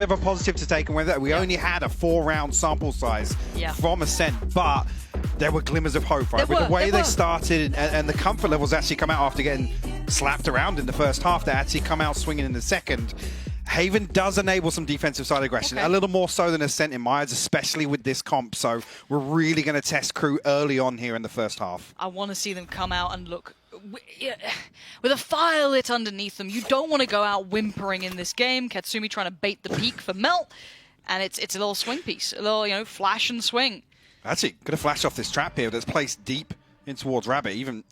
of a positive to take away that we only had a 4-round sample size from Ascent, but there were glimmers of hope, right? With the way they started and the comfort levels actually come out after getting slapped around in the first half, they actually come out swinging in the second. Haven does enable some defensive side aggression, a little more so than Ascent in my eyes, especially with this comp. So we're really going to test KRU early on here in the first half. I want to see them come out and look with a fire lit underneath them. You don't want to go out whimpering in this game. Katsumi trying to bait the peak for Melt, and it's a little swing piece, a little flash and swing. Actually, going to flash off this trap here that's placed deep in towards Rabbit, even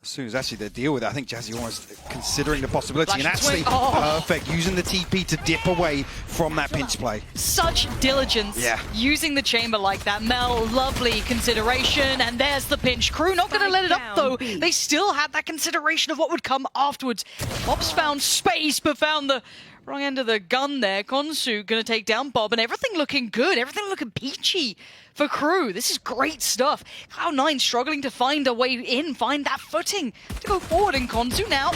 as soon as actually they deal with it. I think Jazzy almost considering the possibility and actually perfect, using the TP to dip away from that pinch play. Such diligence using the chamber like that. Mel, lovely consideration, and there's the pinch. KRU not going to let it up though. They still had that consideration of what would come afterwards. Bob's found space, but found the wrong end of the gun there. Konsu going to take down Bob, and everything looking good, everything looking peachy for KRU. This is great stuff. Cloud9 struggling to find a way in, find that footing to go forward, and Konsu now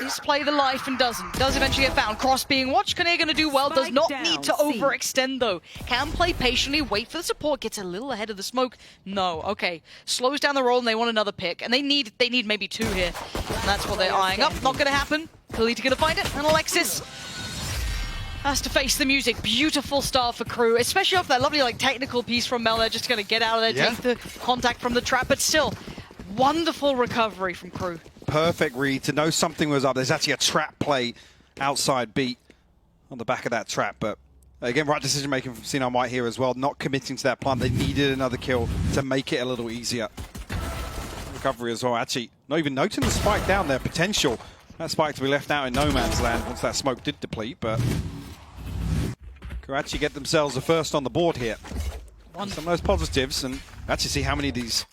is play the life and does eventually get found. Cross being watched. Kane going to do well, does not need to overextend though. Can play patiently, wait for the support, gets a little ahead of the smoke. No, okay. Slows down the roll and they want another pick, and they need maybe two here. And that's what they're eyeing up. Not going to happen. Kalita going to find it, and Alexis has to face the music. Beautiful start for KRU, especially off that lovely technical piece from Mel. They're just going to get out of there, take the contact from the trap, but still, wonderful recovery from KRU. Perfect read to know something was up. There's actually a trap play outside beat on the back of that trap, but again, right decision making from C9W here as well, not committing to that plant. They needed another kill to make it a little easier. Recovery as well, actually not even noting the spike down there, potential. That spike to be left out in no man's land once that smoke did deplete, but actually get themselves a first on the board here. Some of those positives, and actually see how many of these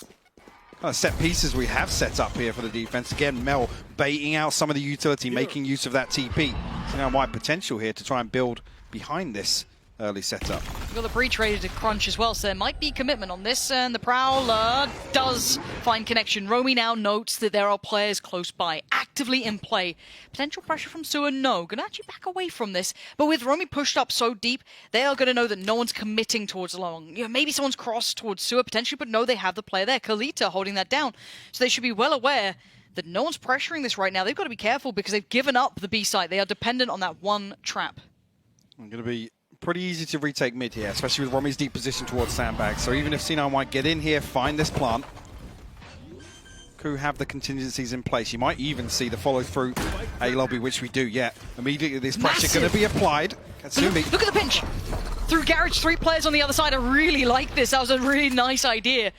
set pieces we have set up here for the defense. Again, Mel baiting out some of the utility, making use of that TP. So now wide potential here to try and build behind this early setup. We've got the breach ready to crunch as well, so there might be commitment on this, and the Prowler does find connection. Romy now notes that there are players close by, actively in play. Potential pressure from Sewer, no. Gonna actually back away from this, but with Romy pushed up so deep, they are gonna know that no one's committing towards the long. Maybe someone's crossed towards Sewer potentially, but no, they have the player there. Kalita holding that down, so they should be well aware that no one's pressuring this right now. They've got to be careful because they've given up the B site. They are dependent on that one trap. I'm gonna be pretty easy to retake mid here, especially with Romy's deep position towards sandbag. So even if C9W get in here, find this plant, KRU have the contingencies in place. You might even see the follow through A lobby, which we do. Immediately this pressure going to be applied. Katsumi. Look at the pinch. Through Garage, 3 players on the other side. I really like this. That was a really nice idea.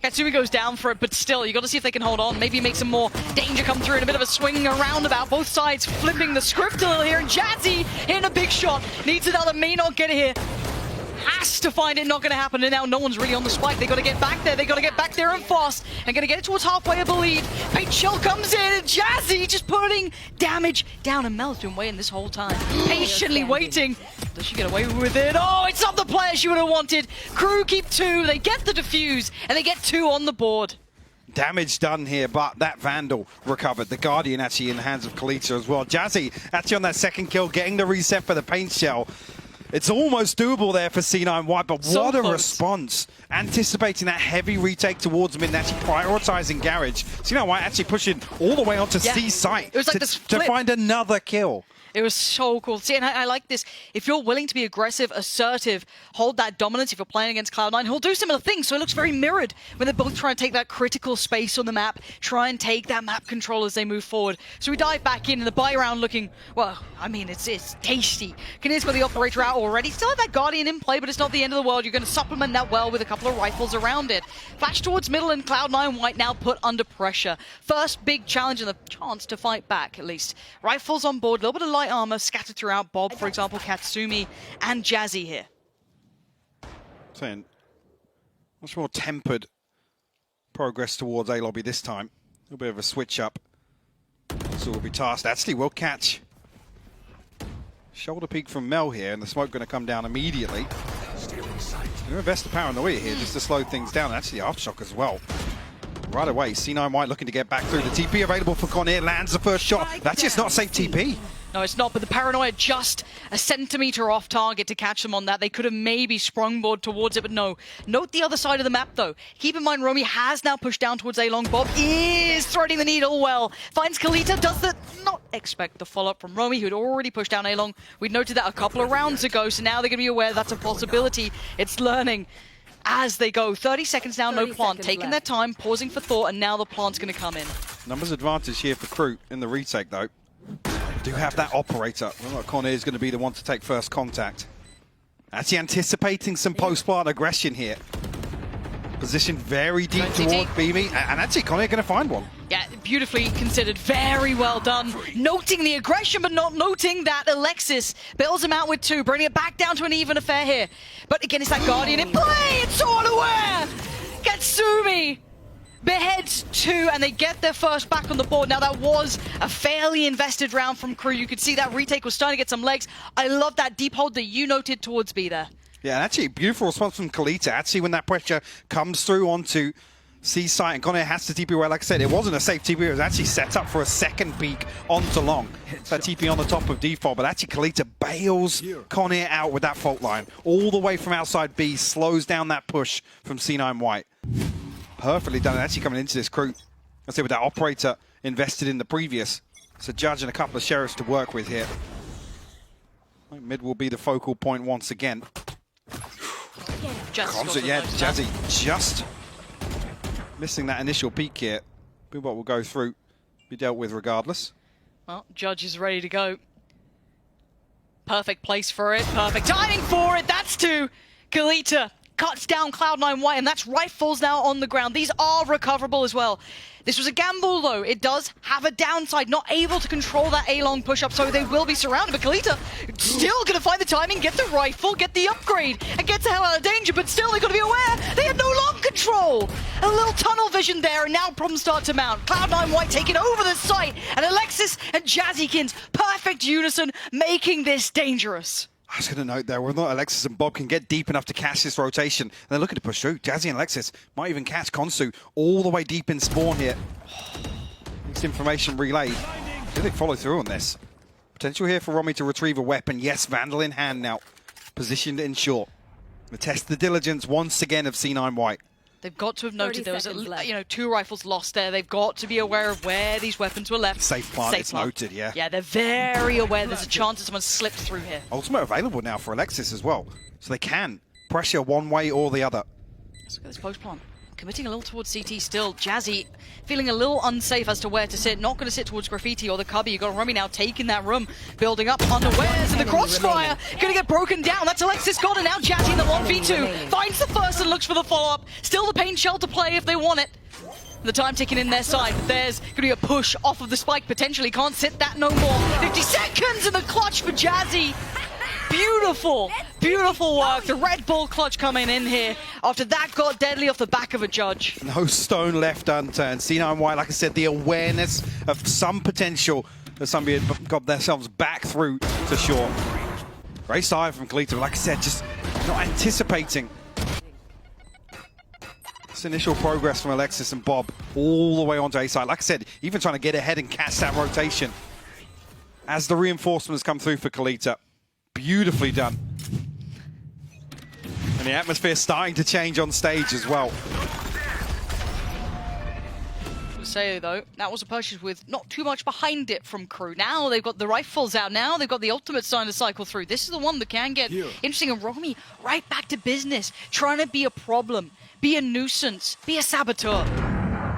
Katsumi goes down for it, but still, you got to see if they can hold on. Maybe make some more danger come through in a bit of a swing around about. Both sides flipping the script a little here, and Jazzy hitting a big shot. Needs another, may not get it here. Has to find it, not going to happen, and now no one's really on the spike. They got to get back there. They got to get back there and fast. And going to get it towards halfway of the lead. Paint Shell comes in, and Jazzy just putting damage down, and Mel's been waiting this whole time, patiently waiting. Does she get away with it? Oh, it's not the player she would have wanted. KRU keep 2. They get the defuse, and they get 2 on the board. Damage done here, but that Vandal recovered. The Guardian actually in the hands of Kalita as well. Jazzy actually on that second kill, getting the reset for the Paint Shell. It's almost doable there for C9W, but what a response. Anticipating that heavy retake towards mid and actually prioritizing Garage. C9W actually pushing all the way onto C site it was like to find another kill. It was so cool. See, and I like this. If you're willing to be aggressive, assertive, hold that dominance, if you're playing against Cloud9, he'll do similar things. So it looks very mirrored when they're both trying to take that critical space on the map, try and take that map control as they move forward. So we dive back in, and the buy round looking, well, I mean, it's tasty. Kinnear's got the operator out already. Still have that Guardian in play, but it's not the end of the world. You're going to supplement that well with a couple of rifles around it. Flash towards middle, and Cloud9 White now put under pressure. First big challenge and the chance to fight back, at least. Rifles on board, a little bit of light armor scattered throughout. Bob, for example, Katsumi, and Jazzy here. Saying much more tempered progress towards A lobby this time. A little bit of a switch up. So we'll be tasked. Actually, we'll catch shoulder peek from Mel here, and the smoke going to come down immediately. You invest the power on the way here just to slow things down. Actually, aftershock as well. Right away, C9W looking to get back through. The TP available for Conair, lands the first shot. That's just not safe TP. No, it's not, but the paranoia just a centimeter off target to catch them on that. They could have maybe sprungboard towards it, but no. Note the other side of the map, though. Keep in mind, Romy has now pushed down towards A-Long. Bob is threading the needle well. Finds Kalita, does not expect the follow-up from Romy, who had already pushed down A-Long. We'd noted that a couple of rounds ago, so now they're going to be aware that's a possibility. It's learning as they go. 30 seconds now, no plant. Taking their time, pausing for thought, and now the plant's going to come in. Numbers advantage here for KRU in the retake, though. Do have that operator. Well, Connor is going to be the one to take first contact. Actually anticipating some post-plant aggression here. Positioned very deep toward Beamy, and actually Connor going to find one. Yeah, beautifully considered. Very well done. Noting the aggression, but not noting that Alexis bails him out with 2, bringing it back down to an even affair here. But again, it's that Guardian in play. It's all aware. Gatsumi beheads 2, and they get their first back on the board. Now, that was a fairly invested round from KRU. You could see that retake was starting to get some legs. I love that deep hold that you noted towards B there. Yeah, and actually, beautiful response from Kalita. Actually, when that pressure comes through onto C site, and Connor has to TP away. Like I said, it wasn't a safe TP. It was actually set up for a second peek onto Long. That TP on the top of default, but actually Kalita bails Connor out with that fault line. All the way from outside B, slows down that push from C9W. Perfectly done. And actually coming into this KRU, I say with that operator invested in the previous. So Judge and a couple of sheriffs to work with here. Mid will be the focal point once again. Jazzy just missing that initial peak here. Boobot will go through, be dealt with regardless. Well, Judge is ready to go. Perfect place for it, perfect timing for it. That's 2. Kalita cuts down Cloud9 White, and that's rifles now on the ground. These are recoverable as well. This was a gamble, though. It does have a downside, not able to control that A-Long push-up, so they will be surrounded. But Kalita still going to find the timing, get the rifle, get the upgrade, and get the hell out of danger, but still they've got to be aware they had no long control. A little tunnel vision there, and now problems start to mount. Cloud9 White taking over the site, and Alexis and Jazzykins, perfect unison, making this dangerous. I was going to note there, whether or not Alexis and Bob can get deep enough to catch this rotation. And they're looking to push through. Jazzy and Alexis might even catch Konsu all the way deep in spawn here. This information relayed. Do they follow through on this? Potential here for Romy to retrieve a weapon. Yes, Vandal in hand now. Positioned in short. The test the diligence once again of C9W. They've got to have noted there was 2 rifles lost there. They've got to be aware of where these weapons were left. Safe plant, it's noted, yeah. Yeah, they're very aware there's a chance that someone slipped through here. Ultimate available now for Alexis as well. So they can pressure one way or the other. Let's look at this post plant. Committing a little towards CT still. Jazzy feeling a little unsafe as to where to sit. Not going to sit towards Graffiti or the Cubby. You've got Romy now taking that room. Building up unawares, and the crossfire going to get broken down. That's Alexis gone, and now Jazzy in the 1v2. Finds the first and looks for the follow-up. Still the pain shell to play if they want it. The time ticking in their side. There's going to be a push off of the spike potentially. Can't sit that no more. 50 seconds in the clutch for Jazzy. Beautiful, beautiful work. The Red Bull clutch coming in here after that got deadly off the back of a Judge. No stone left unturned. C9W, like I said, the awareness of some potential that somebody had got themselves back through to shore. Great side from Kalita, like I said, just not anticipating this initial progress from Alexis and Bob all the way onto A side. Like I said, even trying to get ahead and catch that rotation as the reinforcements come through for Kalita. Beautifully done. And the atmosphere starting to change on stage as well. To say though, that was a purchase with not too much behind it from KRU. Now they've got the rifles out. Now they've got the ultimate starting to cycle through. This is the one that can get interesting. And Romy right back to business, trying to be a problem, be a nuisance, be a saboteur.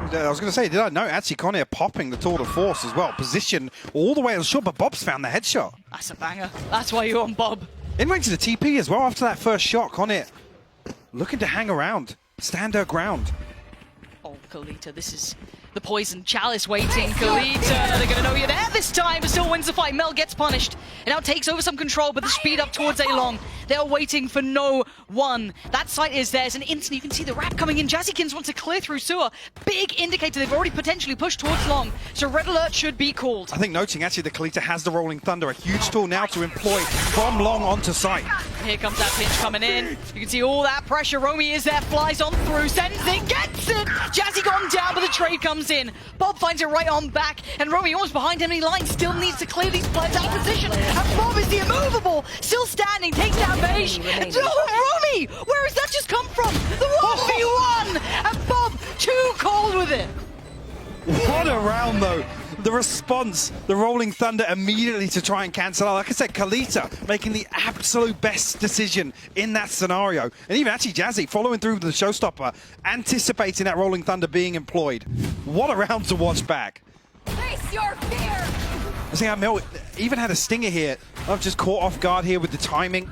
I was going to say, did I know actually Connor popping the tour de force as well. Position all the way on short, but Bob's found the headshot. That's a banger. That's why you're on Bob. In range of the TP as well after that first shot. Connor looking to hang around, stand her ground. Oh, Kalita, this is the poison chalice waiting. Kalita, they're going to know you're there this time, but still wins the fight. Mel gets punished and now takes over some control, but the speed up towards A-Long. They are waiting for no one. That site is theirs, and instantly you can see the wrap coming in. Jazzykins wants to clear through sewer. Big indicator they've already potentially pushed towards long, so red alert should be called. I think noting actually the Kalita has the Rolling Thunder, a huge tool now to employ from long onto site. Here comes that pinch coming in. You can see all that pressure. Romy is there, flies on through, sends it, gets it! Jazzy gone down, but the trade comes in. Bob finds it right on back, and Romy almost behind enemy line, still needs to clear these players out of position. And Bob is the immovable, still standing, takes down Beige. And Romy! Where has that just come from? The 1v1! And Bob, too cold with it. What a round though. The response, the Rolling Thunder immediately to try and cancel out. Like I said, Kalita making the absolute best decision in that scenario. And even actually Jazzy following through with the showstopper, anticipating that Rolling Thunder being employed. What a round to watch back. Face your fear! I think Mel even had a stinger here. I've just caught off guard here with the timing.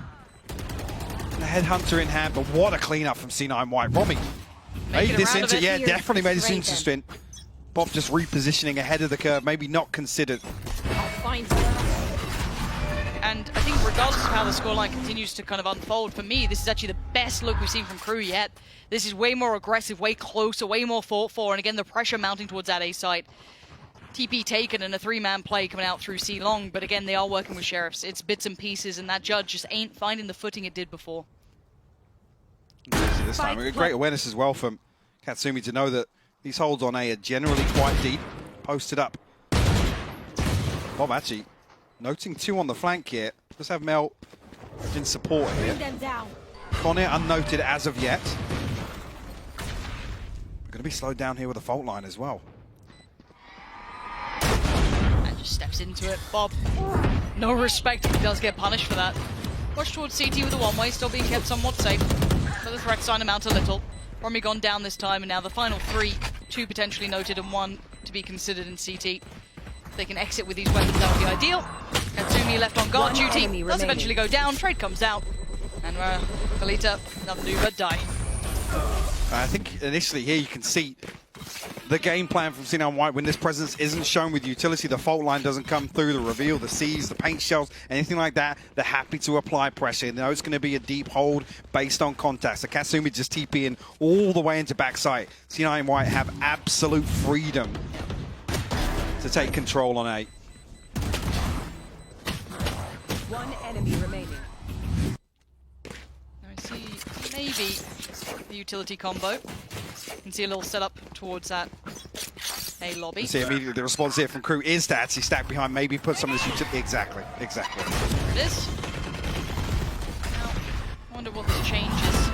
The headhunter in hand, but what a cleanup from C9W. Romy made this into, yeah, definitely made this into stint. Bob just repositioning ahead of the curve, maybe not considered. And I think regardless of how the scoreline continues to kind of unfold, for me, this is actually the best look we've seen from KRU yet. This is way more aggressive, way closer, way more fought for, and again, the pressure mounting towards that A site. TP taken and a 3-man play coming out through C long, but again, they are working with Sheriffs. It's bits and pieces, and that judge just ain't finding the footing it did before. This time, great awareness as well from Katsumi to know that these holds on A are generally quite deep, posted up. Bob actually noting 2 on the flank here. Let's have Mel in support here. Connor unnoted as of yet. We're going to be slowed down here with a fault line as well. And just steps into it. Bob, no respect, he does get punished for that. Watch towards CT with the one-way, still being kept somewhat safe. But the threat sign amount a little. Romy gone down this time, and now the final 3, 2 potentially noted and 1 to be considered in CT. If they can exit with these weapons, that would be ideal. Katsumi left on guard duty, does eventually go down, trade comes out, and Kalita, nothing to do but die. I think initially here you can see the game plan from C9W when this presence isn't shown with utility, the fault line doesn't come through, the reveal, the C's, the paint shells, anything like that, they're happy to apply pressure. They know it's going to be a deep hold based on contact. So Katsumi just TP in all the way into backside. C9W have absolute freedom to take control on A. 1 enemy remaining. I see maybe the utility combo. You can see a little setup towards that A lobby. You see immediately the response here from KRU is to actually stack behind, maybe put some of this utility. Exactly. There it is. Now, I wonder what this change is.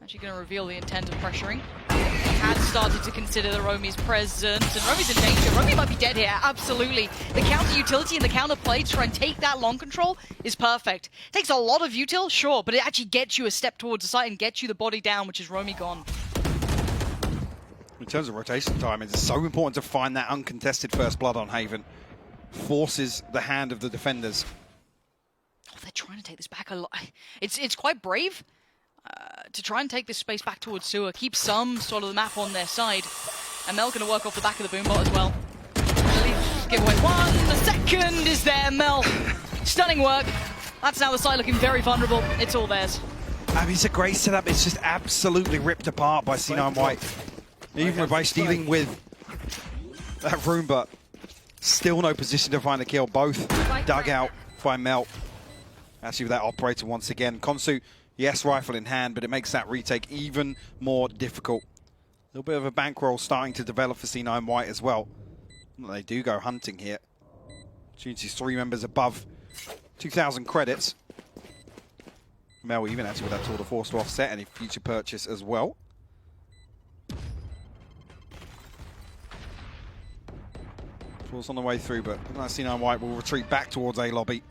Actually going to reveal the intent of pressuring. Had started to consider the Romy's presence, and Romy's in danger. Romy might be dead here, absolutely. The counter utility and the counter play to try and take that long control is perfect. Takes a lot of util, sure, but it actually gets you a step towards the site and gets you the body down, which is Romy gone. In terms of rotation time, it's so important to find that uncontested first blood on Haven. Forces the hand of the defenders. Oh, they're trying to take this back a lot. It's quite brave. To try and take this space back towards sewer, keep some sort of the map on their side. And Mel going to work off the back of the boombot as well. Give away 1, the second is there, Mel. Stunning work. That's now the side looking very vulnerable. It's all theirs. I mean, it's a great setup. It's just absolutely ripped apart by C9W. Even by stealing with that room, but still no position to find a kill. Both dug out by Mel. Actually with that operator once again. Konsu, yes, rifle in hand, but it makes that retake even more difficult. A little bit of a bankroll starting to develop for C9W as well. They do go hunting here. Opportunities 3 members above 2,000 credits. Mel even actually with that tour de force to offset any future purchase as well. Force on the way through, but C9W will retreat back towards A lobby.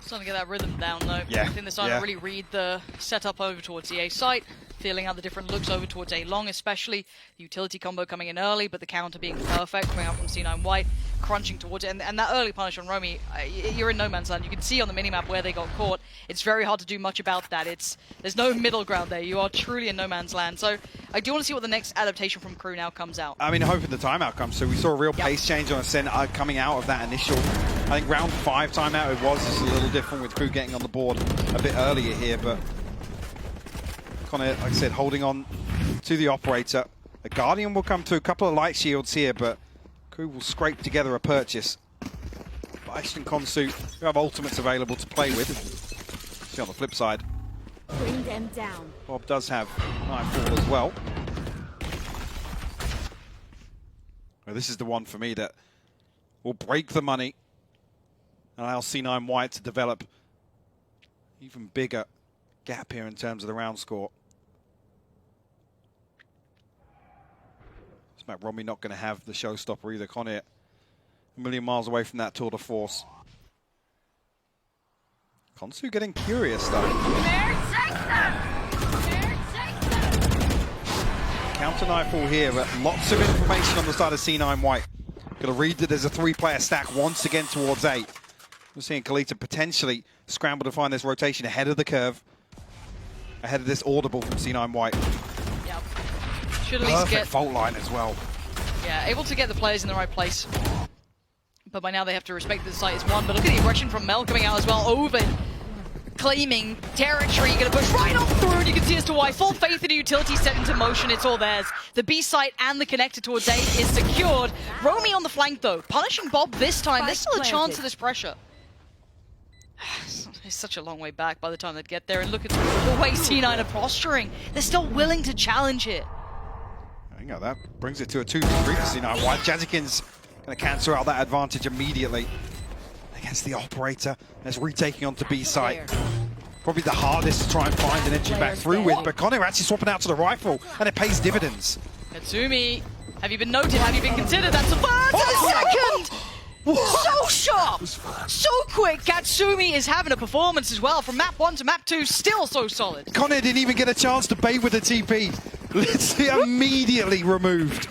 Starting to get that rhythm down though. Yeah. I think they're starting to really read the setup over towards the A site, feeling out the different looks over towards A long, especially the utility combo coming in early, but the counter being perfect coming out from C9W. crunching towards it. And that early punish on Romy, you're in no man's land. You can see on the minimap where they got caught. It's very hard to do much about that. There's no middle ground there. You are truly in no man's land. So I do want to see what the next adaptation from KRU now comes out. I mean, hoping the timeout comes. So we saw a real pace change on Ascent coming out of that initial, I think round 5 timeout it was. Just a little different with KRU getting on the board a bit earlier here, but kind of, like I said, holding on to the operator. A Guardian will come through, a couple of light shields here, but KRU will scrape together a purchase. Beisht and Konsu who have ultimates available to play with. See on the flip side, Bring them down. Bob does have Nightfall as well. Well, this is the one for me that will break the money and allow C9W to develop even bigger gap here in terms of the round score. Smack Romy not going to have the showstopper either. Conir a million miles away from that tour de force. Konsu getting curious though. Counter Nightfall here, but lots of information on the side of C9W. Gonna read that there's a 3-player stack once again towards 8. We're seeing Kalita potentially scramble to find this rotation ahead of the curve. Ahead of this audible from C9W. Yep. Should at least get fault line as well. Yeah, able to get the players in the right place. But by now they have to respect that the site is won. But look at the aggression from Mel coming out as well. Over claiming territory, gonna push right on through, and you can see as to why. Full faith in the utility set into motion, it's all theirs. The B site and the connector towards A is secured. Romy on the flank though, punishing Bob this time. There's still a chance of this pressure. It's such a long way back by the time they'd get there, and look at the way C9 are posturing. They're still willing to challenge here. I know that brings it to a 2-3 for C9W. Jazzykins gonna cancel out that advantage immediately against the operator as retaking onto B site. Probably the hardest to try and find an entry back through with, but Conir actually swapping out to the rifle, and it pays dividends. Katsumi, have you been noted? Have you been considered? That's the first and the second! So sharp! So quick! Katsumi is having a performance as well. From map 1 to map 2, still so solid. Conir didn't even get a chance to bait with the TP. Literally immediately removed.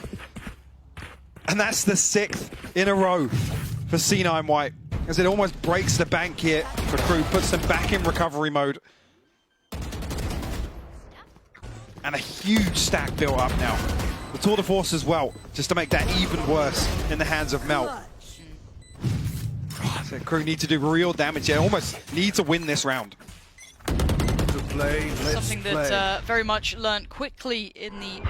And that's the 6th in a row for C9W, as it almost breaks the bank here for KRU, puts them back in recovery mode. And a huge stack built up now. The tour de force as well, just to make that even worse in the hands of Mel. So KRU need to do real damage here, almost need to win this round. Something that very much learned quickly in the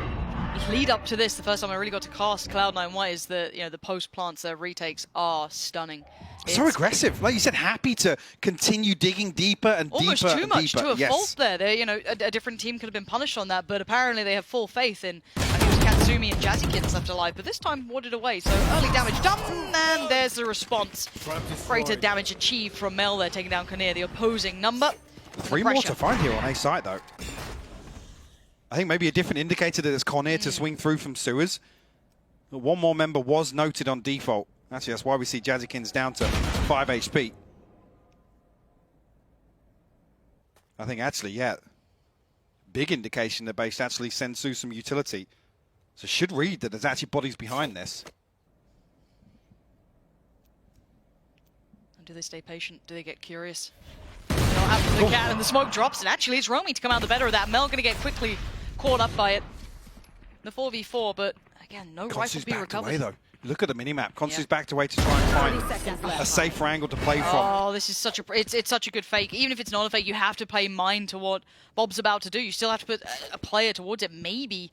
lead up to this, the first time I really got to cast Cloud9 White, is that, you know, the post plants, their retakes are stunning. So aggressive, like you said, happy to continue digging deeper and almost deeper too much and deeper. to a fault there. They, you know, a different team could have been punished on that, but apparently they have full faith in, I think it was Katsumi and Jazzykins left alive, but this time warded away. So early damage done, and there's the response. Greater damage achieved from Mel there, taking down Conir, the opposing number. 3 more to find here on A site though. I think maybe a different indicator that it's Conir to swing through from sewers. But 1 more member was noted on default. Actually, that's why we see Jazzykins down to 5 HP. I think actually, yeah, big indication that Beisht actually sends through some utility. So should read that there's actually bodies behind this. And do they stay patient? Do they get curious? What happens to the cat, and the smoke drops, and actually it's Romy to come out the better of that. Mel gonna get quickly caught up by it. The 4v4, but again, no rifle to be recovered. Away, though. Look at the minimap. Konsu's backed away to try and find a safer angle to play from. Oh, this is such a it's such a good fake. Even if it's not a fake, you have to pay mind to what Bob's about to do. You still have to put a player towards it. Maybe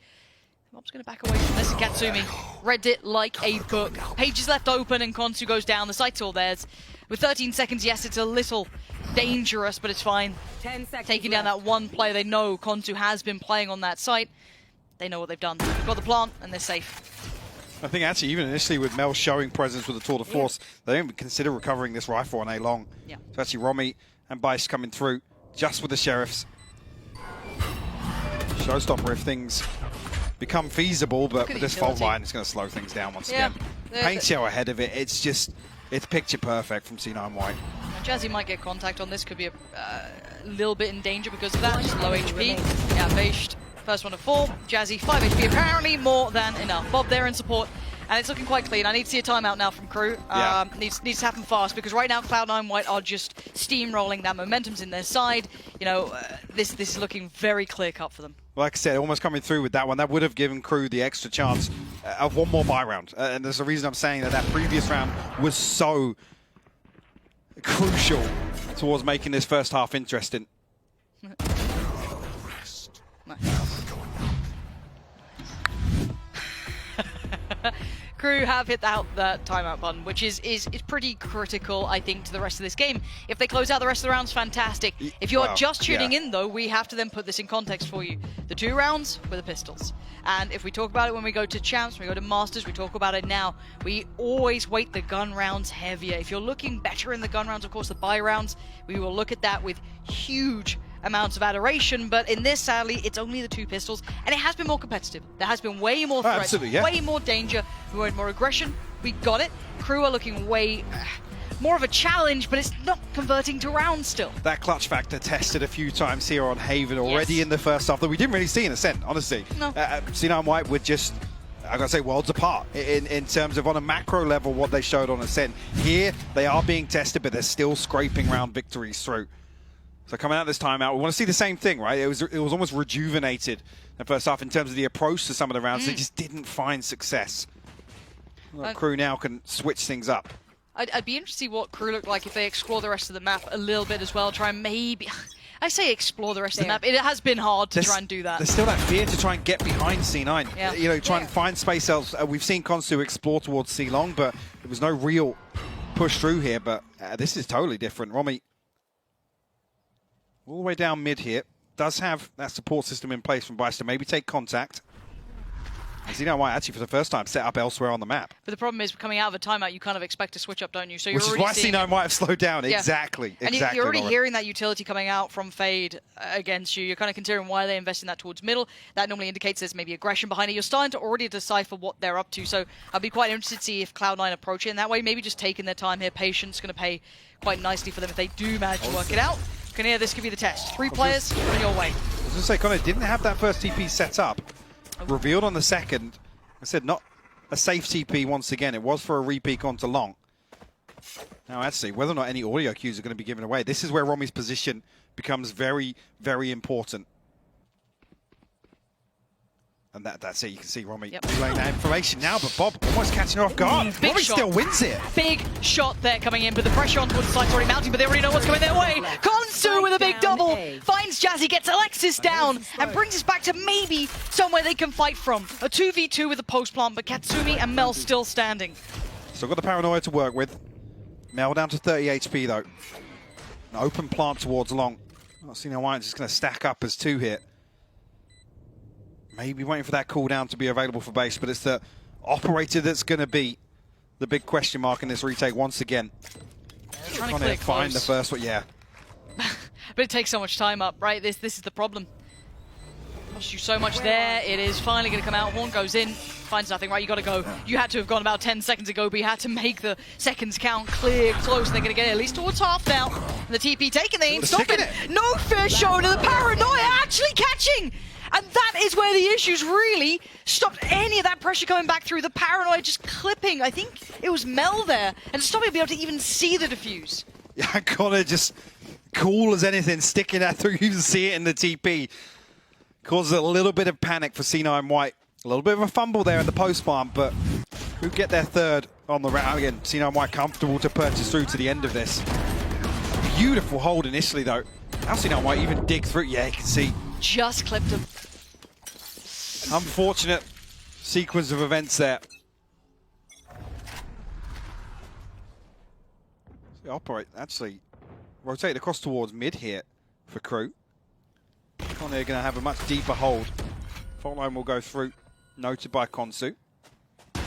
Bob's going to back away from this. And Katsumi read it like a book. Page is left open and Konsu goes down. The site's all theirs. With 13 seconds, yes, it's a little dangerous, but it's fine. 10 seconds Taking down that one player they know Konsu has been playing on that site. They know what they've done. They've got the plant and they're safe. I think actually even initially with Mel showing presence with the tour de force, they didn't even consider recovering this rifle on A long. Yeah. So actually Romy and Beisht coming through just with the sheriffs. Showstopper if things become feasible, but with this fault line, it's going to slow things down once again. Paint shell ahead of it, it's just, it's picture perfect from C9W. Jazzy might get contact on this, could be a little bit in danger because of that, just low HP. Yeah, Beisht, first one to fall. Jazzy, 5 HP, apparently more than enough. Bob there in support, And it's looking quite clean. I need to see a timeout now from KRU. Yeah. Needs to happen fast because right now Cloud9 White are just steamrolling. That momentum's in their side. You know, this is looking very clear-cut for them. Like I said, almost coming through with that one. That would have given KRU the extra chance of one more buy round. And there's a reason I'm saying that previous round was so crucial towards making this first half interesting. KRU have hit out the timeout button, which is pretty critical, I think, to the rest of this game. If they close out the rest of the rounds, fantastic. If you're just tuning in, though, we have to then put this in context for you. The 2 rounds were the pistols. And if we talk about it when we go to champs, when we go to masters, we talk about it now. We always weight the gun rounds heavier. If you're looking better in the gun rounds, of course, the buy rounds, we will look at that with huge amounts of adoration, but in this, sadly, it's only the 2 pistols, and it has been more competitive. There has been way more threats, way more danger, more aggression. We got it. KRU are looking way more of a challenge, but it's not converting to rounds still. That clutch factor tested a few times here on Haven already in the first half that we didn't really see in Ascent, honestly. No. C9 White were just, I gotta say, worlds apart in terms of on a macro level what they showed on Ascent. Here, they are being tested, but they're still scraping round victories through. So coming out this timeout, we want to see the same thing, right? It was almost rejuvenated in the first half in terms of the approach to some of the rounds. They just didn't find success. KRU now can switch things up. I'd be interested to see what KRU look like if they explore the rest of the map a little bit as well. Try and maybe... I say explore the rest of the map. It has been hard to try and do that. There's still that fear to try and get behind C9. Yeah. You know, try and find space else. We've seen Konsu explore towards C Long, but there was no real push through here. But this is totally different. Romy, all the way down mid here, does have that support system in place from Bice to maybe take contact. And C9 White actually for the first time set up elsewhere on the map. But the problem is coming out of a timeout, you kind of expect to switch up, don't you? So you're Which is why C9 White have slowed down. Yeah. Exactly. And you're already hearing that utility coming out from Fade against you. You're kind of considering why they invest in that towards middle. That normally indicates there's maybe aggression behind it. You're starting to already decipher what they're up to. So I'd be quite interested to see if Cloud9 approach it in that way. Maybe just taking their time here. Patience going to pay quite nicely for them if they do manage to work it out. Kinnear, this could be the test. 3 players on your way. I was going to say, Connor didn't have that first TP set up. Revealed on the second. I said not a safe TP once again. It was for a re-peek onto long. Now, actually, whether or not any audio cues are going to be given away, this is where Romy's position becomes very, very important. And that's it. You can see Romy relaying that information now, but Bob almost catching her off guard. Romy still wins it. Big shot there coming in, but the pressure on towards the side's already mounting, but they already know what's coming their way. Konsu with a big double. Finds Jazzy, gets Alexis down, and brings us back to maybe somewhere they can fight from. A 2v2 with a post plant, but Katsumi and Mel still standing. Still got the paranoia to work with. Mel down to 30 HP, though. An open plant towards long. Not seeing why it's just going to stack up as 2 here. Maybe waiting for that cooldown to be available for base, but it's the operator that's going to be the big question mark in this retake once again. Trying to find the first one, But it takes so much time up, right? This is the problem. Cost you so much there. It is finally going to come out. Horn goes in, finds nothing, right? You got to go. You had to have gone about 10 seconds ago, but you had to make the seconds count clear, close, and they're going to get it at least towards half now. And the TP taking, they ain't stopping it. No fear shown, and the paranoia actually catching. And that is where the issues really stopped any of that pressure coming back through. The paranoia just clipping. I think it was Mel there, and stopping to be able to even see the defuse. Yeah, Connor just cool as anything, sticking that through. You can see it in the TP. Causes a little bit of panic for C9 White. A little bit of a fumble there in the post farm, but who get their third on the round again. C9 White comfortable to purchase through to the end of this. Beautiful hold initially, though. Now C9 White even dig through. Yeah, you can see. Just clipped him. Unfortunate sequence of events there. So operate, actually, rotate across towards mid here for KRU. Connor going to have a much deeper hold. Fault line will go through, noted by Konsu. Yeah,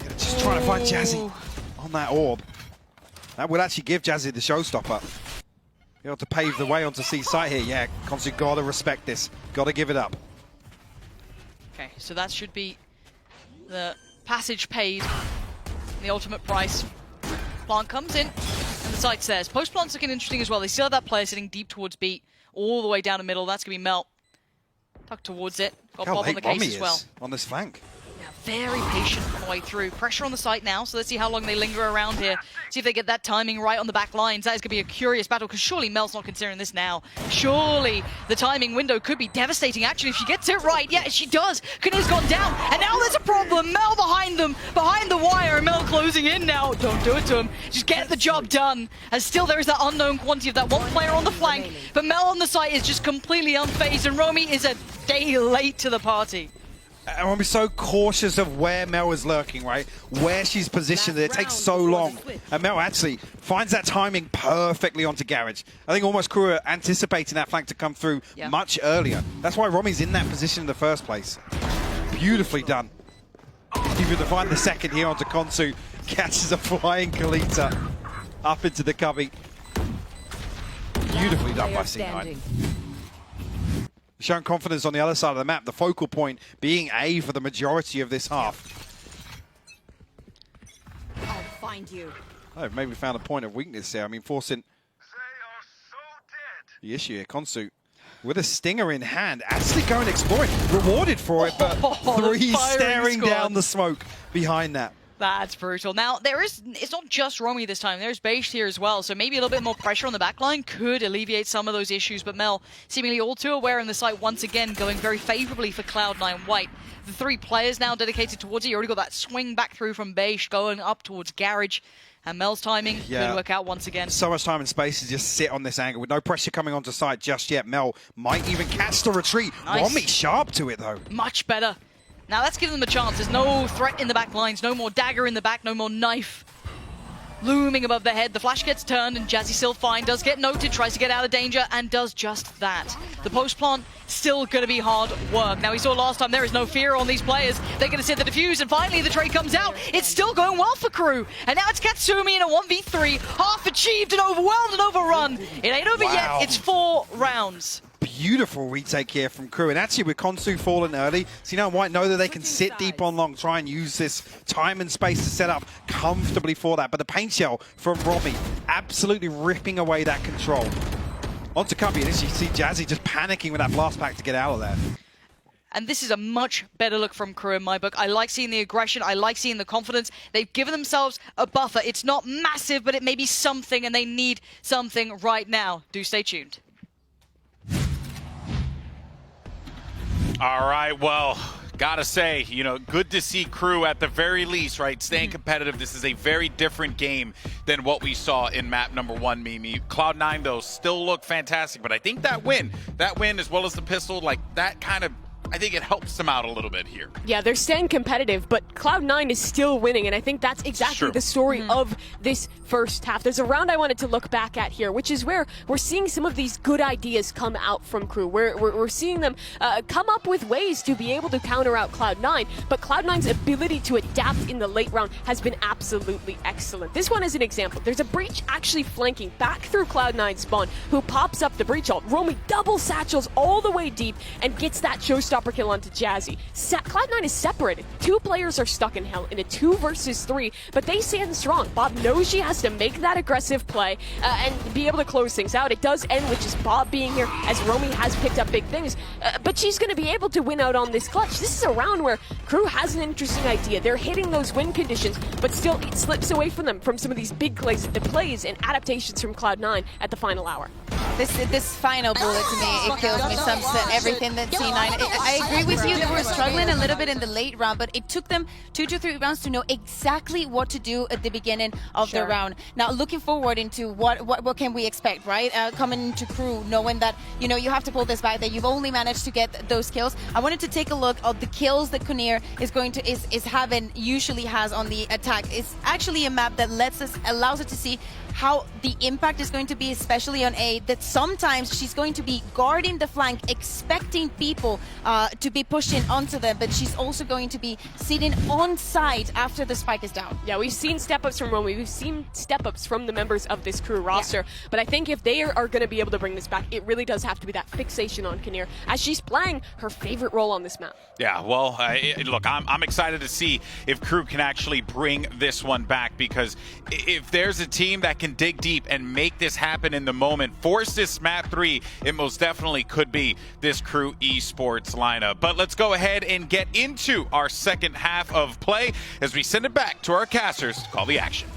just trying to find Jazzy on that orb. That will actually give Jazzy the showstopper. Be able to pave the way onto C site here. Yeah, Konsu got to respect this. Got to give it up. Okay, so that should be the passage paid, the ultimate price. Plant comes in, and the site's theirs. Post plant's looking interesting as well. They still have that player sitting deep towards B, all the way down the middle. That's going to be Melt. Tuck towards it. Got Bob on the case as well. On this flank. Yeah, very patient on the way through. Pressure on the site now, so let's see how long they linger around here. See if they get that timing right on the back lines. That is going to be a curious battle, because surely Mel's not considering this now. Surely the timing window could be devastating. Actually, if she gets it right, yeah, she does. Kaneer's gone down, and now there's a problem. Mel behind them, behind the wire, and Mel closing in now. Don't do it to him. Just get the job done. And still there is that unknown quantity of that one player on the flank, but Mel on the site is just completely unfazed, and Romy is a day late to the party. I want to be so cautious of where Mel is lurking, right? Where she's positioned. It takes so long. And Mel actually finds that timing perfectly onto Garage. I think almost KRU are anticipating that flank to come through much earlier. That's why Romy's in that position in the first place. Beautifully done. Even to find the second here onto Konsu. Catches a flying Kalita up into the cubby. Beautifully done by C9. Showing confidence on the other side of the map, the focal point being A for the majority of this half. I'll find you. Oh, maybe found a point of weakness there. I mean, forcing the issue here. Konsu with a stinger in hand, actually going exploring, rewarded for it, but three staring down the smoke behind that. That's brutal. Now, it's not just Romy this time. There's Beisht here as well, so maybe a little bit more pressure on the backline could alleviate some of those issues, but Mel seemingly all too aware in the site once again, going very favorably for Cloud9 White. The three players now dedicated towards it. You already got that swing back through from Beisht going up towards Garage, and Mel's timing could work out once again. So much time and space to just sit on this angle with no pressure coming onto site just yet. Mel might even catch the retreat. Nice. Romy sharp to it, though. Much better. Now let's give them a chance. There's no threat in the back lines, no more dagger in the back, no more knife looming above their head. The flash gets turned, and Jazzy still fine, does get noted, tries to get out of danger, and does just that. The post plant still going to be hard work. Now we saw last time there is no fear on these players. They're going to sit the defuse, and finally the trade comes out. It's still going well for KRU, and now it's Katsumi in a 1v3, half achieved and overwhelmed and overrun. It ain't over yet. It's 4 rounds. Beautiful retake here from KRU, and actually with Konsu falling early, C9 White know that they can sit deep on long, try and use this time and space to set up comfortably for that, but the paint shell from Romy absolutely ripping away that control. Onto Cubby, and as you see Jazzy just panicking with that blast pack to get out of there. And this is a much better look from KRU in my book. I like seeing the aggression. I like seeing the confidence. They've given themselves a buffer. It's not massive, but it may be something, and they need something right now. Do stay tuned. All right, well, gotta say, you know, good to see KRU at the very least, right, staying competitive. This is a very different game than what we saw in map number 1, Mimi. Cloud9, though, still look fantastic, but I think that win as well as the pistol, like, that kind of, I think it helps them out a little bit here. Yeah, they're staying competitive, but Cloud9 is still winning, and I think that's exactly the story of this first half. There's a round I wanted to look back at here, which is where we're seeing some of these good ideas come out from KRU. We're seeing them come up with ways to be able to counter out Cloud9, but Cloud9's ability to adapt in the late round has been absolutely excellent. This one is an example. There's a breach actually flanking back through Cloud9's spawn, who pops up the breach ult. Romy double satchels all the way deep and gets that showstopper kill onto Jazzy. Cloud9 is separated. 2 players are stuck in hell in a 2 versus 3, but they stand strong. Bob knows she has to make that aggressive play and be able to close things out. It does end with just Bob being here, as Romy has picked up big things, but she's going to be able to win out on this clutch. This is a round where KRU has an interesting idea. They're hitting those win conditions, but still it slips away from them from some of these big plays and adaptations from Cloud9 at the final hour. This final bullet to me, it kills me. Sums everything that C9. I agree with you. They were struggling a little bit in the late round, but it took them 2 to 3 rounds to know exactly what to do at the beginning of the round. Now, looking forward into what can we expect, right? Coming into KRU, knowing that you have to pull this back, that you've only managed to get those kills. I wanted to take a look at the kills that Kaneer usually has on the attack. It's actually a map that allows us to see how the impact is going to be, especially on A, that sometimes she's going to be guarding the flank, expecting people to be pushing onto them, but she's also going to be sitting on site after the spike is down. Yeah, we've seen step-ups from Romy, we've seen step-ups from the members of this KRU roster, but I think if they are going to be able to bring this back, it really does have to be that fixation on Kaneer, as she's playing her favorite role on this map. Yeah, well, look, I'm excited to see if KRU can actually bring this one back, because if there's a team that can dig deep and make this happen in the moment, force this map 3, it most definitely could be this KRU Esports lineup. But let's go ahead and get into our second half of play as we send it back to our casters to call the action.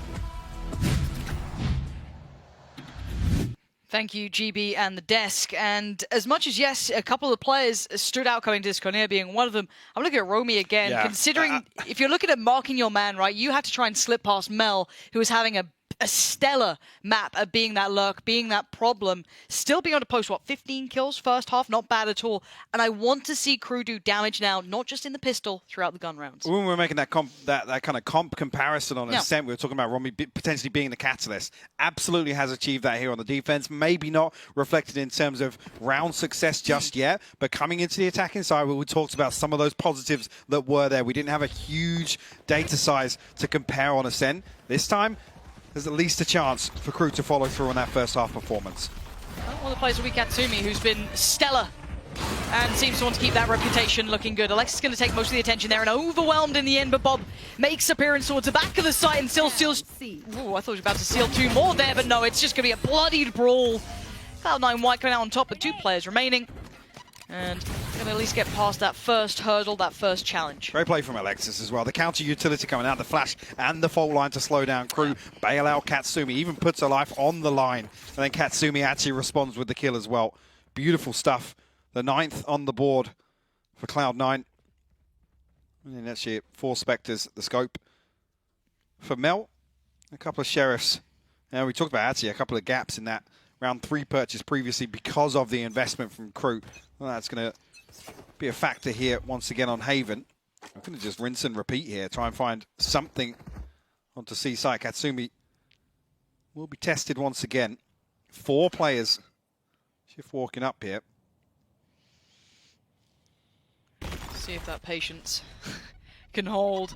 Thank you, GB and the desk. And as much as, yes, a couple of players stood out coming to this Cornea being one of them, I'm looking at Romy again, considering if you're looking at marking your man, right, you had to try and slip past Mel, who was having a stellar map at being that lurk, being that problem, still being able to post, what, 15 kills first half? Not bad at all. And I want to see KRU do damage now, not just in the pistol, throughout the gun rounds. When we were making that kind of comp comparison on Ascent, we were talking about Romy potentially being the catalyst. Absolutely has achieved that here on the defense. Maybe not reflected in terms of round success just yet, but coming into the attacking side, we talked about some of those positives that were there. We didn't have a huge data size to compare on Ascent. This time, there's at least a chance for KRU to follow through on that first half performance. Well, one of the players will be Katsumi, who's been stellar and seems to want to keep that reputation looking good. Alexis is going to take most of the attention there and overwhelmed in the end, but Bob makes appearance towards the back of the site and still steals... Ooh, I thought he was about to steal 2 more there, but no, it's just going to be a bloodied brawl. Cloud9 White coming out on top with 2 players remaining. And going to at least get past that first hurdle, that first challenge. Great play from Alexis as well. The counter utility coming out, the flash and the fault line to slow down KRU. Bail out Katsumi, even puts her life on the line. And then Katsumi actually responds with the kill as well. Beautiful stuff. The 9th on the board for Cloud9. And actually 4 Spectres, the scope. For Mel, a couple of Sheriffs. Now we talked about actually a couple of gaps in that round 3 purchase previously because of the investment from KRU. Well, that's going to be a factor here once again on Haven. I'm going to just rinse and repeat here, try and find something onto C-side. Katsumi will be tested once again. 4 players. Shift walking up here. See if that patience can hold.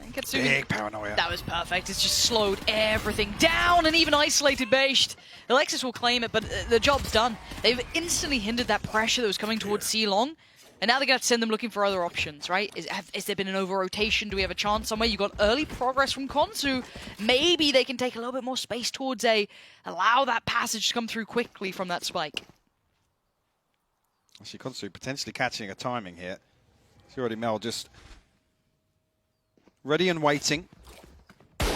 And Katsumi, big paranoia. That was perfect. It's just slowed everything down and even isolated Bashed. Alexis will claim it, but the job's done. They've instantly hindered that pressure that was coming towards C-Long. And now they're going to send them looking for other options, right? Has there been an over-rotation? Do we have a chance somewhere? You got early progress from Konsu. Maybe they can take a little bit more space towards A. Allow that passage to come through quickly from that spike. Actually, Konsu potentially catching a timing here. See already Mel just ready and waiting.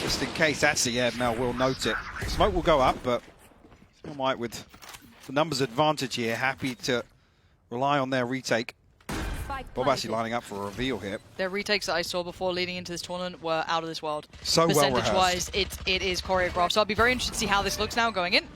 Just in case, actually, yeah, Mel will note it. Smoke will go up, but White with the numbers advantage here, happy to rely on their retake. Bob actually lining up for a reveal here. Their retakes that I saw before leading into this tournament were out of this world. So well rehearsed. Percentage-wise, it is choreographed. So I'll be very interested to see how this looks now going in.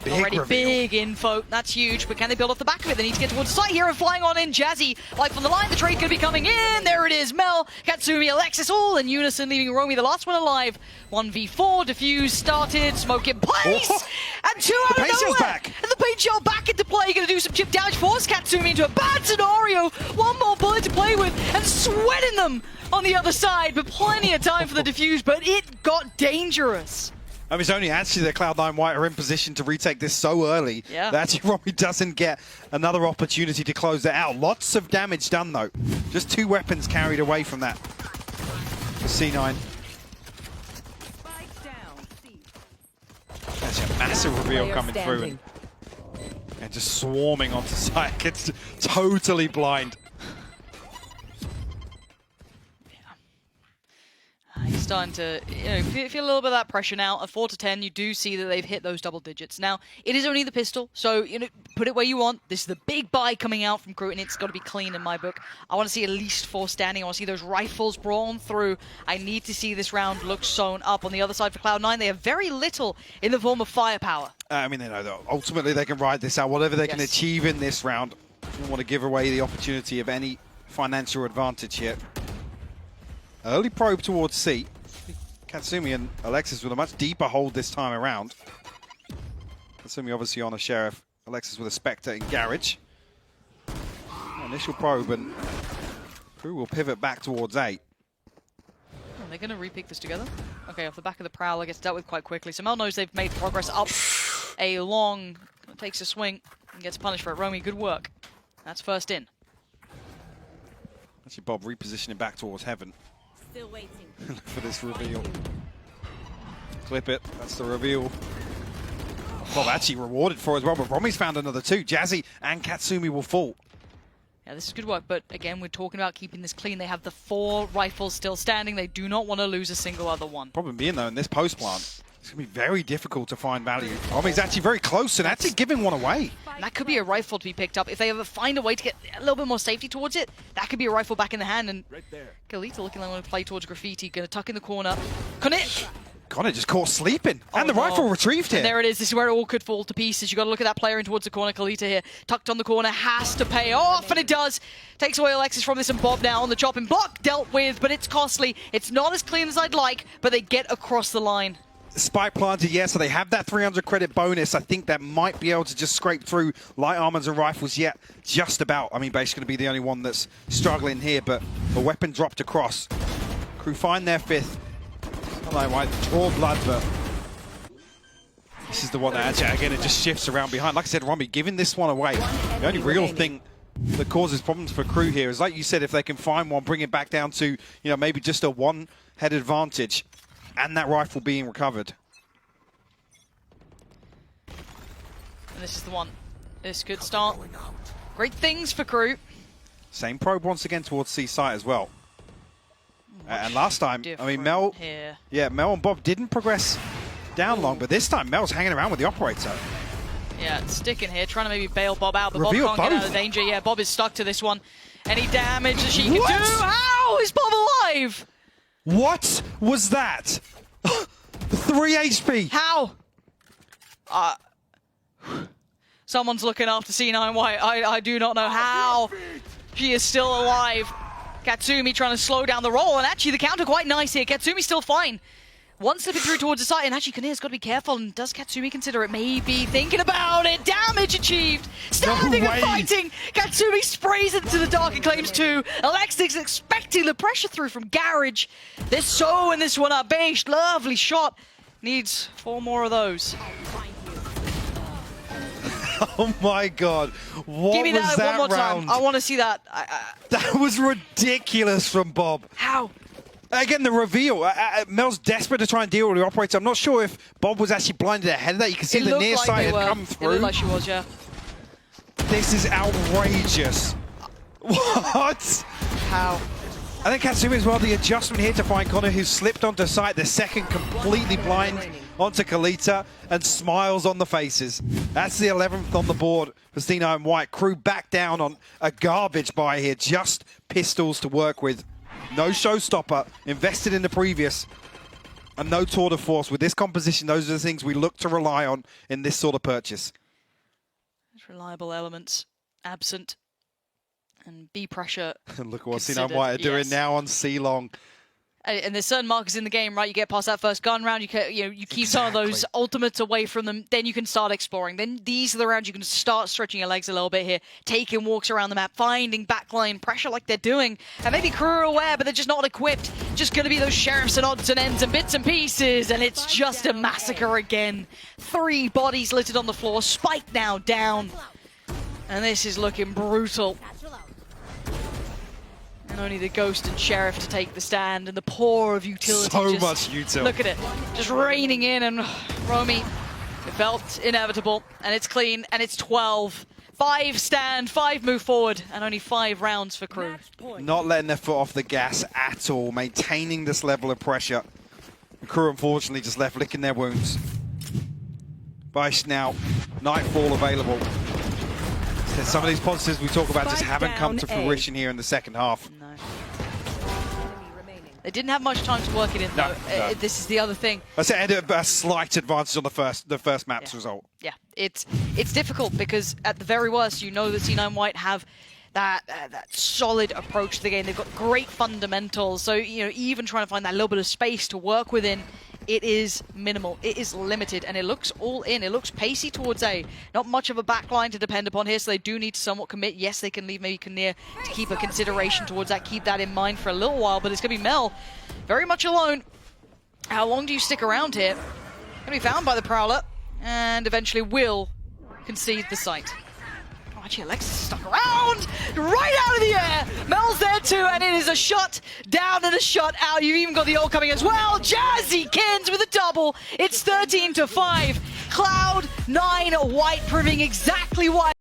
Big Already reveal. Big info. That's huge, but can they build off the back of it? They need to get towards the site here and flying on in. Jazzy, life on the line. The trade could be coming in. There it is. Mel, Katsumi, Alexis, all in unison, leaving Romy the last one alive. 1v4, defuse started, smoke in place, and 2 out of nowhere. Back. And the paint shell back into play. Going to do some chip damage, force Katsumi into a bad scenario. 1 more bullet to play with, and sweating them on the other side. But plenty of time for the defuse, but it got dangerous. I mean, it's only actually that Cloud9 White are in position to retake this so early that actually Romy doesn't get another opportunity to close it out. Lots of damage done, though. Just 2 weapons carried away from that for C9. That's a massive reveal coming through and just swarming onto site. It's totally blind. He's starting to feel a little bit of that pressure now. At 4 to 10, you do see that they've hit those double digits. Now, it is only the pistol, so put it where you want. This is the big buy coming out from KRU, and it's got to be clean in my book. I want to see at least 4 standing. I want to see those rifles brawn through. I need to see this round look sewn up. On the other side for Cloud9, they have very little in the form of firepower. I mean, they know that ultimately they can ride this out. Whatever they can achieve in this round, they don't want to give away the opportunity of any financial advantage here. Early probe towards C. Katsumi and Alexis with a much deeper hold this time around. Katsumi obviously on a Sheriff. Alexis with a Spectre in Garage. Initial probe, and KRU will pivot back towards A. Oh, they're going to repick this together. Okay, off the back of the Prowler gets dealt with quite quickly. So Mel knows they've made progress up a long. Takes a swing and gets punished for it. Romy, good work. That's first in. Actually, Bob repositioning back towards Heaven. Still waiting. For this reveal. Clip it. That's the reveal. Bob actually rewarded for it as well, but Romi's found another 2. Jazzy and Katsumi will fall. Yeah, this is good work, but again, we're talking about keeping this clean. They have the 4 rifles still standing. They do not want to lose a single other one. Problem being, though, in this post plant, it's going to be very difficult to find value. Romi's actually very close and actually giving one away. And that could be a rifle to be picked up. If they ever find a way to get a little bit more safety towards it, that could be a rifle back in the hand. And Kalita looking like they want to play towards Graffiti. Going to tuck in the corner. Connor just caught sleeping. And the rifle retrieved here. And there it is. This is where it all could fall to pieces. You got to look at that player in towards the corner. Kalita here, tucked on the corner, has to pay off, and it does. Takes away Alexis from this, and Bob now on the chopping block dealt with, but it's costly. It's not as clean as I'd like, but they get across the line. Spike planted, yeah, so they have that 300 credit bonus. I think that might be able to just scrape through light armors and rifles yet. Just about. I mean, basically going to be the only one that's struggling here, but a weapon dropped across. Crew find their 5th. I might draw blood, but this is the one that actually, again, it just shifts around behind. Like I said, Romy giving this one away. The only real thing that causes problems for Crew here is, like you said, if they can find one, bring it back down to, you know, maybe just a 1-head advantage, and that rifle being recovered. And this is the one. This could start great things for Crew. Same probe once again towards C site as well. And last time, I mean, Mel and Bob didn't progress down long, but this time Mel's hanging around with the operator. Yeah, sticking here, trying to maybe bail Bob out, but Reveal Bob can't get out of danger. Yeah, Bob is stuck to this one. Any damage that she can do? How is Bob alive? What was that? 3 HP. How? Someone's looking after C9W. I do not know how she is still alive. Katsumi trying to slow down the roll, and actually the counter quite nice here. Katsumi's still fine. One slipping through towards the side, and actually Kaneer's got to be careful. And does Katsumi consider it? Maybe thinking about it. Damage achieved. Standing and fighting. Katsumi sprays it into the dark and claims 2. Alexis expecting the pressure through from Garage. They're sewing this one up. Based, lovely shot. Needs 4 more of those. Oh my God. What Give me was that that one more round? time. I want to see that. That was ridiculous from Bob. How? Again, the reveal. Mel's desperate to try and deal with the operator. I'm not sure if Bob was actually blinded ahead of that. You can see the near side had come through. It looked like she was, yeah. This is outrageous. What? How? I think Katsumi as well, the adjustment here to find Connor, who slipped onto site, the second completely blind onto Kalita, and smiles on the faces. That's the 11th on the board for C9W. Crew back down on a garbage buy here, just pistols to work with. No showstopper, invested in the previous, and no tour de force. With this composition, those are the things we look to rely on in this sort of purchase. There's reliable elements absent. And B pressure. And look what C9W are doing now on C-Long. And there's certain markers in the game, right? You get past that first gun round, you keep some of those ultimates away from them, then you can start exploring. Then these are the rounds you can start stretching your legs a little bit here, taking walks around the map, finding backline pressure like they're doing. And maybe Crew are aware, but they're just not equipped. Just going to be those sheriffs and odds and ends and bits and pieces, and it's just a massacre again. 3 bodies littered on the floor, Spike now down. And this is looking brutal. And only the Ghost and Sheriff to take the stand, and the poor of utility. So much utility. Look at it, just raining in, and Romy, it felt inevitable, and it's clean, and it's 12. 5 stand, 5 move forward, and only 5 rounds for Crew. Not letting their foot off the gas at all, maintaining this level of pressure. The Crew, unfortunately, just left licking their wounds. Bice now, Nightfall available. Some of these positives we talk about just haven't come to fruition here in the second half. No. They didn't have much time to work it in, though. No. This is the other thing. I said a slight advantage on the first map's result. Yeah, it's difficult because at the very worst, you know that C9W have that solid approach to the game. They've got great fundamentals, so even trying to find that little bit of space to work within, it is minimal, it is limited, and it looks all in. It looks pacey towards A. Not much of a backline to depend upon here, so they do need to somewhat commit. Yes, they can leave maybe Kaneer to keep a consideration towards that, keep that in mind for a little while, but it's going to be Mel very much alone. How long do you stick around here? Going to be found by the Prowler, and eventually will concede the site. Oh, Actually, Alexis is stuck around, right out of the air. Mel's there too, and it is a shot down and a shot out. You've even got the ult coming as well. Jazzy Kins with a double. It's 13-5. Cloud9 White proving exactly why